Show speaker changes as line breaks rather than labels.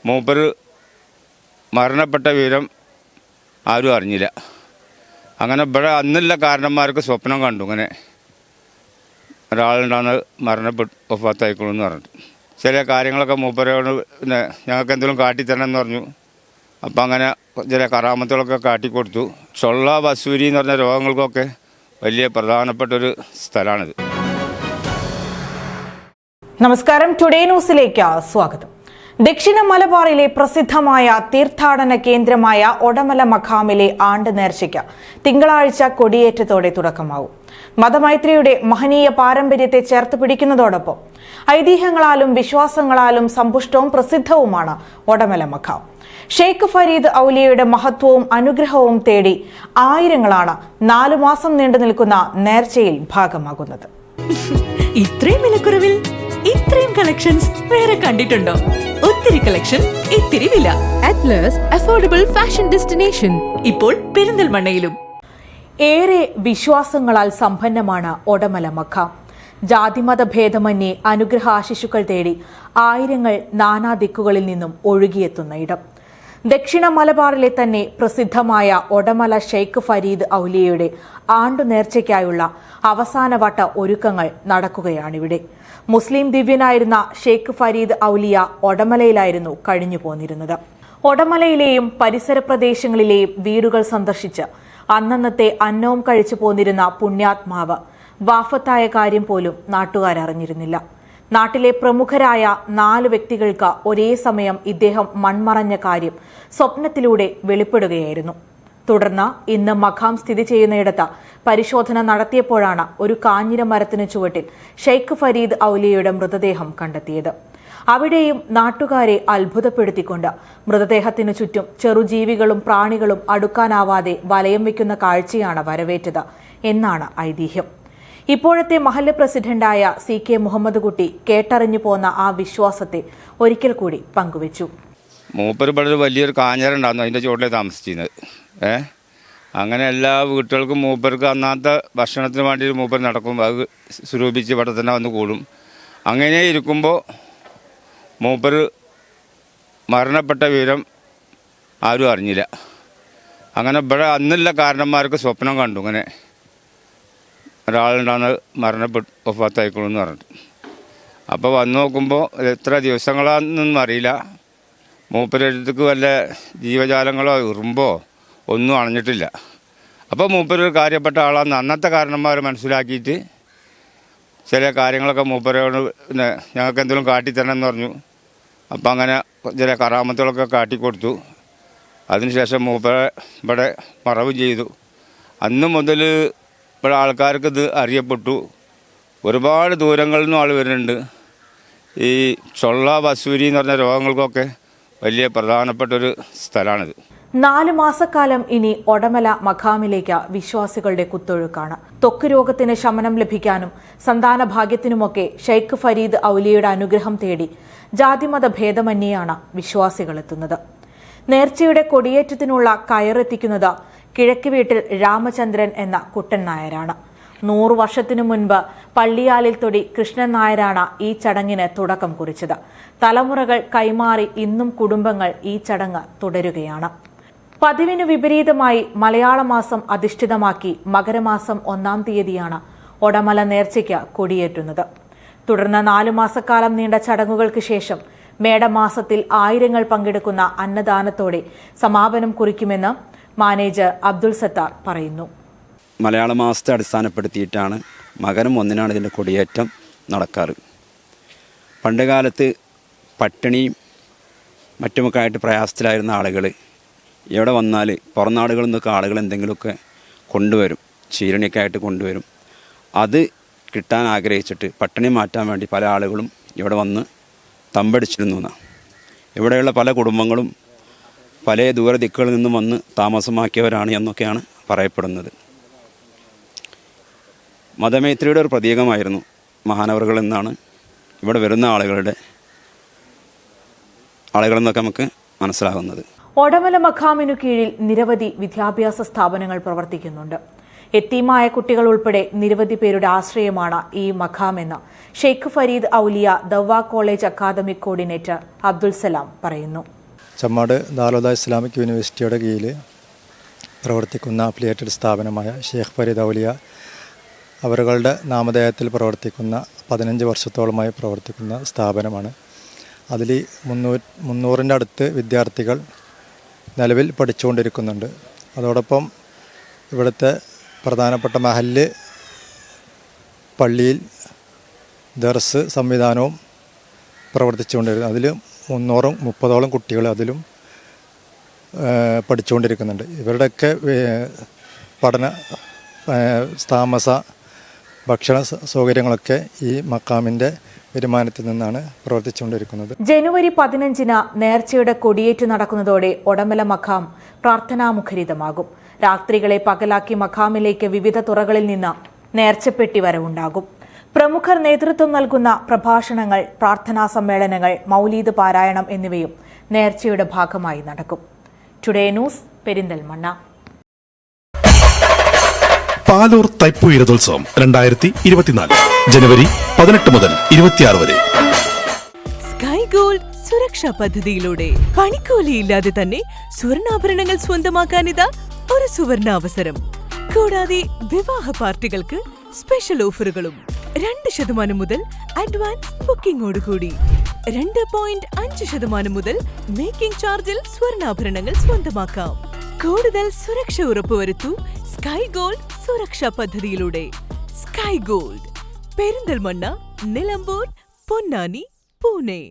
മൂപ്പര് മരണപ്പെട്ട വിവരം ആരും അറിഞ്ഞില്ല. അങ്ങനെ ഇവിടെ അന്നുള്ള കാരണന്മാർക്ക് സ്വപ്നം കണ്ടു, ഇങ്ങനെ ഒരാളുണ്ടാകുന്ന വഫാത്തായിക്കോളൂ പറഞ്ഞിട്ട്. ചില കാര്യങ്ങളൊക്കെ മൂപ്പരോട് പിന്നെ ഞങ്ങൾക്ക് എന്തെങ്കിലും കാട്ടിത്തരണം എന്ന് പറഞ്ഞു. അപ്പം അങ്ങനെ ചില കറാമത്തുകളൊക്കെ കാട്ടിക്കൊടുത്തു. ഷൊള്ള വസൂരി എന്ന് പറഞ്ഞ രോഗങ്ങൾക്കൊക്കെ വലിയ പ്രധാനപ്പെട്ടൊരു സ്ഥലമാണിത്.
നമസ്കാരം, ടുഡേ ന്യൂസിലേക്ക് സ്വാഗതം. ദക്ഷിണ മലബാറിലെ പ്രസിദ്ധമായ തീർത്ഥാടന കേന്ദ്രമായ ഒടമല മഖാമിലെ ആണ്ട് നേർച്ചയ്ക്ക് തിങ്കളാഴ്ച കൊടിയേറ്റത്തോടെ തുടക്കമാവും. മതമൈത്രിയുടെ മഹനീയ പാരമ്പര്യത്തെ ചേർത്ത് പിടിക്കുന്നതോടൊപ്പം ഐതിഹ്യങ്ങളാലും വിശ്വാസങ്ങളാലും സമ്പുഷ്ടവും പ്രസിദ്ധവുമാണ് ഒടമല മഖാം. ഷെയ്ഖ് ഫരീദ് ഔലിയയുടെ മഹത്വവും അനുഗ്രഹവും തേടി ആയിരങ്ങളാണ് 4 മാസം നീണ്ടു നിൽക്കുന്ന നേർച്ചയിൽ ഭാഗമാകുന്നത്.
ഇത്രയും വിലക്കുറവിൽ ഇത്രയും കളക്ഷൻസ് വേറെ കണ്ടിട്ടുണ്ടോ? ഒത്തിരി കളക്ഷൻ, ഇത്തിരി വില. അറ്റ്ലസ് അഫോർഡബിൾ ഫാഷൻ ഡെസ്റ്റിനേഷൻ ഇപ്പോൾ പെരിന്തൽമണ്ണയിലും.
ഏറെ വിശ്വാസങ്ങളാൽ സമ്പന്നമാണ് ഒടമല മഖാം. ജാതിമത ഭേദമന്യേ അനുഗ്രഹാശിശുക്കൾ തേടി ആയിരങ്ങൾ നാനാദിക്കുകളിൽ നിന്നും ഒഴുകിയെത്തുന്ന ഇടം. ദക്ഷിണ മലബാറിലെ തന്നെ പ്രസിദ്ധമായ ഒടമല ഷെയ്ഖ് ഫരീദ് ഔലിയയുടെ ആണ്ടു നേർച്ചയ്ക്കായുള്ള അവസാനവട്ട ഒരുക്കങ്ങൾ നടക്കുകയാണിവിടെ. മുസ്ലിം ദിവ്യനായിരുന്ന ഷെയ്ഖ് ഫരീദ് ഔലിയ ഒടമലയിലായിരുന്നു കഴിഞ്ഞു പോന്നിരുന്നത്. ഒടമലയിലെയും പരിസര പ്രദേശങ്ങളിലെയും വീടുകൾ സന്ദർശിച്ച് അന്നന്നത്തെ അന്നവും കഴിച്ചു പോന്നിരുന്ന പുണ്യാത്മാവ് വാഫത്തായ കാര്യം പോലും നാട്ടുകാരറിഞ്ഞിരുന്നില്ല. നാട്ടിലെ പ്രമുഖരായ 4 വ്യക്തികൾക്ക് ഒരേ സമയം ഇദ്ദേഹം മൺമറഞ്ഞ കാര്യം സ്വപ്നത്തിലൂടെ വെളിപ്പെടുകയായിരുന്നു. തുടർന്ന് ഇന്ന് മഖാം സ്ഥിതി ചെയ്യുന്നയിടത്ത് പരിശോധന നടത്തിയപ്പോഴാണ് ഒരു കാഞ്ഞിര മരത്തിനു ചുവട്ടിൽ ഷെയ്ഖ് ഫരീദ് ഔലിയയുടെ മൃതദേഹം കണ്ടെത്തിയത്. അവിടെയും നാട്ടുകാരെ അത്ഭുതപ്പെടുത്തിക്കൊണ്ട് മൃതദേഹത്തിനു ചുറ്റും ചെറുജീവികളും പ്രാണികളും അടുക്കാനാവാതെ വലയം വയ്ക്കുന്ന കാഴ്ചയാണ് വരവേറ്റത് എന്നാണ് ഐതിഹ്യം. ഇപ്പോഴത്തെ മഹല്ല് പ്രസിഡന്റായ CK മുഹമ്മദ് കുട്ടി കേട്ടറിഞ്ഞു പോന്ന ആ വിശ്വാസത്തെ ഒരിക്കൽ കൂടി പങ്കുവച്ചു.
മൂപ്പര് ഇവിടെ വലിയൊരു കാഞ്ഞറുണ്ടായിരുന്നു, അതിൻ്റെ ചുവട്ടിലെ താമസിച്ചിരുന്നത്. അങ്ങനെ എല്ലാ വീട്ടുകൾക്കും മൂപ്പർക്ക് അന്നത്തെ ഭക്ഷണത്തിന് വേണ്ടി മൂപ്പർ നടക്കും. അത് സ്വരൂപിച്ച് ഇവിടെ തന്നെ വന്ന് കൂടും. അങ്ങനെ ഇരിക്കുമ്പോൾ മൂപ്പര് മരണപ്പെട്ട വിവരം ആരും അറിഞ്ഞില്ല. അങ്ങനെ ഇവിടെ അന്നുള്ള കാരണന്മാർക്ക് സ്വപ്നം കണ്ടു, ഇങ്ങനെ ഒരാളുണ്ടാകുന്ന വഫാത്തായിക്കോളൂ എന്ന് പറഞ്ഞിട്ട്. അപ്പോൾ വന്ന് നോക്കുമ്പോൾ എത്ര ദിവസങ്ങളാണെന്നൊന്നും അറിയില്ല. മൂപ്പരടുത്തേക്ക് വല്ല ജീവജാലങ്ങളോ ഉറുമ്പോ ഒന്നും അണഞ്ഞിട്ടില്ല. അപ്പോൾ മൂപ്പരൊരു കാര്യപ്പെട്ട ആളാണെന്ന് അന്നത്തെ കാരണന്മാർ മനസ്സിലാക്കിയിട്ട് ചില കാര്യങ്ങളൊക്കെ മൂപ്പരോട് പിന്നെ ഞങ്ങൾക്ക് എന്തെങ്കിലും കാട്ടിത്തരണം എന്ന് പറഞ്ഞു. അപ്പം അങ്ങനെ ചില കറാമത്തുകളൊക്കെ കാട്ടിക്കൊടുത്തു. അതിനുശേഷം മൂപ്പരെ ഇവിടെ മറവ് ചെയ്തു. അന്ന് മുതൽ ഇവിടെ ആൾക്കാർക്ക് ഇത് അറിയപ്പെട്ടു. ഒരുപാട് ദൂരങ്ങളിൽ നിന്നും ആൾ വരുന്നുണ്ട്. ഈ ഷൊള്ള വസൂരി എന്ന് പറഞ്ഞ രോഗങ്ങൾക്കൊക്കെ വലിയ പ്രധാനപ്പെട്ടൊരു സ്ഥലമാണിത്.
4 മാസക്കാലം ഇനി ഒടമല മഖാമിലേക്ക് വിശ്വാസികളുടെ കുത്തൊഴുക്കാണ്. ത്വക്ക് രോഗത്തിന് ശമനം ലഭിക്കാനും സന്താന ഭാഗ്യത്തിനുമൊക്കെ ഷെയ്ഖ് ഫരീദ് ഔലിയയുടെ അനുഗ്രഹം തേടി ജാതിമത ഭേദമന്യേയാണ് വിശ്വാസികൾ എത്തുന്നത്. നേർച്ചയുടെ കൊടിയേറ്റത്തിനുള്ള കയറെത്തിക്കുന്നത് കിഴക്ക് വീട്ടിൽ രാമചന്ദ്രൻ എന്ന കുട്ടൻ നായരാണ്. 100 വർഷത്തിനു മുൻപ് പള്ളിയാലിൽ തൊടി കൃഷ്ണൻ നായരാണ് ഈ ചടങ്ങിന് തുടക്കം കുറിച്ചത്. തലമുറകൾ കൈമാറി ഇന്നും കുടുംബങ്ങൾ ഈ ചടങ്ങ് തുടരുകയാണ്. പതിവിനു വിപരീതമായി മലയാള മാസം അധിഷ്ഠിതമാക്കി മകരമാസം 1-ാം തീയതിയാണ് ഒടമല നേർച്ചയ്ക്ക് കൊടിയേറ്റുന്നത്. തുടർന്ന് 4 മാസക്കാലം നീണ്ട ചടങ്ങുകൾക്ക് ശേഷം മേടമാസത്തിൽ ആയിരങ്ങൾ പങ്കെടുക്കുന്ന അന്നദാനത്തോടെ സമാപനം കുറിക്കുമെന്ന് മാനേജർ അബ്ദുൾ സത്താർ പറയുന്നു.
മലയാള മാസത്തെ അടിസ്ഥാനപ്പെടുത്തിയിട്ടാണ് മകരം 1-നാണ് ഇതിൻ്റെ കൊടിയേറ്റം നടക്കാറ്. പണ്ടുകാലത്ത് പട്ടിണിയും മറ്റുമൊക്കെ ആയിട്ട് പ്രയാസത്തിലായിരുന്ന ആളുകൾ ഇവിടെ വന്നാൽ പുറം നാടുകളിൽ നിന്നൊക്കെ ആളുകൾ എന്തെങ്കിലുമൊക്കെ കൊണ്ടുവരും, ചീരണിയൊക്കെ ആയിട്ട് കൊണ്ടുവരും. അത് കിട്ടാൻ ആഗ്രഹിച്ചിട്ട് പട്ടിണി മാറ്റാൻ വേണ്ടി പല ആളുകളും ഇവിടെ വന്ന് തമ്പടിച്ചിരുന്നു എന്നാണ്. ഇവിടെയുള്ള പല കുടുംബങ്ങളും പല ദൂരദിക്കുകളിൽ നിന്നും വന്ന് താമസമാക്കിയവരാണ് എന്നൊക്കെയാണ് പറയപ്പെടുന്നത്. മതമൈത്രിയുടെ ഒരു പ്രതീകമായിരുന്നു മഹാനവറുകൾ എന്നാണ് ഇവിടെ വരുന്ന ആളുകളെന്നൊക്കെ നമുക്ക് മനസ്സിലാകുന്നത്.
ഒടമല മഖാമിനു കീഴിൽ നിരവധി വിദ്യാഭ്യാസ സ്ഥാപനങ്ങൾ പ്രവർത്തിക്കുന്നുണ്ട്. യത്തീമായ കുട്ടികൾ ഉൾപ്പെടെ നിരവധി പേരുടെ ആശ്രയമാണ് ഈ മഖാമെന്ന് ഷെയ്ഖ് ഫരീദ് ഔലിയ ദവ്വ college academic coordinator Abdul Salam പറയുന്നു.
ചമ്മാട് ദാറുൽ ഇസ്ലാമിക് യൂണിവേഴ്സിറ്റിയുടെ കീഴിൽ പ്രവർത്തിക്കുന്ന അഫിലിയേറ്റഡ് സ്ഥാപനമായ ഷെയ്ഖ് ഫരീദ് ഔലിയ അവരുടെ നാമധേയത്തിൽ പ്രവർത്തിക്കുന്ന 15 വർഷത്തോളമായി പ്രവർത്തിക്കുന്ന സ്ഥാപനമാണ്. അതിൽ 300-ൻ്റെ അടുത്ത് വിദ്യാർത്ഥികൾ നിലവിൽ പഠിച്ചുകൊണ്ടിരിക്കുന്നുണ്ട്. അതോടൊപ്പം ഇവിടുത്തെ പ്രധാനപ്പെട്ട മഹല്ല് പള്ളിയിൽ ദർസ് സംവിധാനവും പ്രവർത്തിച്ചുകൊണ്ടിരിക്കുന്നു. അതിൽ 330ഓളം കുട്ടികൾ അതിലും പഠിച്ചുകൊണ്ടിരിക്കുന്നുണ്ട്. ഇവരുടെയൊക്കെ പഠന താമസ ഭക്ഷണ സൗകര്യങ്ങളൊക്കെ ഈ മഖാമിൻ്റെ വരുമാനത്തിൽ നിന്നാണ് പ്രവർത്തിച്ചുകൊണ്ടിരിക്കുന്നത്.
ജനുവരി 15-ന് നേർച്ചയുടെ കൊടിയേറ്റ് നടക്കുന്നതോടെ ഒടമല മഖാം പ്രാർത്ഥനാമുഖരിതമാകും. രാത്രികളെ പകലാക്കി മഖാമിലേക്ക് വിവിധ തുറകളിൽ നിന്ന് നേർച്ചപ്പെട്ടി വരവുണ്ടാകും. പ്രമുഖർ നേതൃത്വം നൽകുന്ന പ്രഭാഷണങ്ങൾ, പ്രാർത്ഥനാ സമ്മേളനങ്ങൾ, മൗലീദ് പാരായണം എന്നിവയും നേർച്ചയുടെ ഭാഗമായി നടക്കും. Today news, Perinthalmanna.
പാലൂർ തൈപ്പൂയ രഥോത്സവം 2024 ജനുവരി 18 മുതൽ 26 വരെ.
സ്കൈ ഗോൾഡ് സുരക്ഷാ പദ്ധതിയിലൂടെ പണിക്കൂലിയില്ലാതെ തന്നെ സ്വർണ്ണാഭരണങ്ങൾ സ്വന്തമാക്കാനിതാ ഒരു സുവർണാവസരം. കൂടാതെ വിവാഹ പാർട്ടികൾക്ക് സ്പെഷ്യൽ ഓഫറുകളും 2% മുതൽ അഡ്വാൻസ് ബുക്കിംഗോടുകൂടി 2.5% മുതൽ മേക്കിംഗ് ചാർജിൽ സ്വർണ്ണാഭരണങ്ങൾ സ്വന്തമാക്കാം. കൂടുതൽ സുരക്ഷ ഉറപ്പുവരുത്തൂ സ്കൈ ഗോൾഡ് സുരക്ഷാ പദ്ധതിയിലൂടെ. Sky gold, Perinthalmanna, Nilambur, Ponnani, Pune.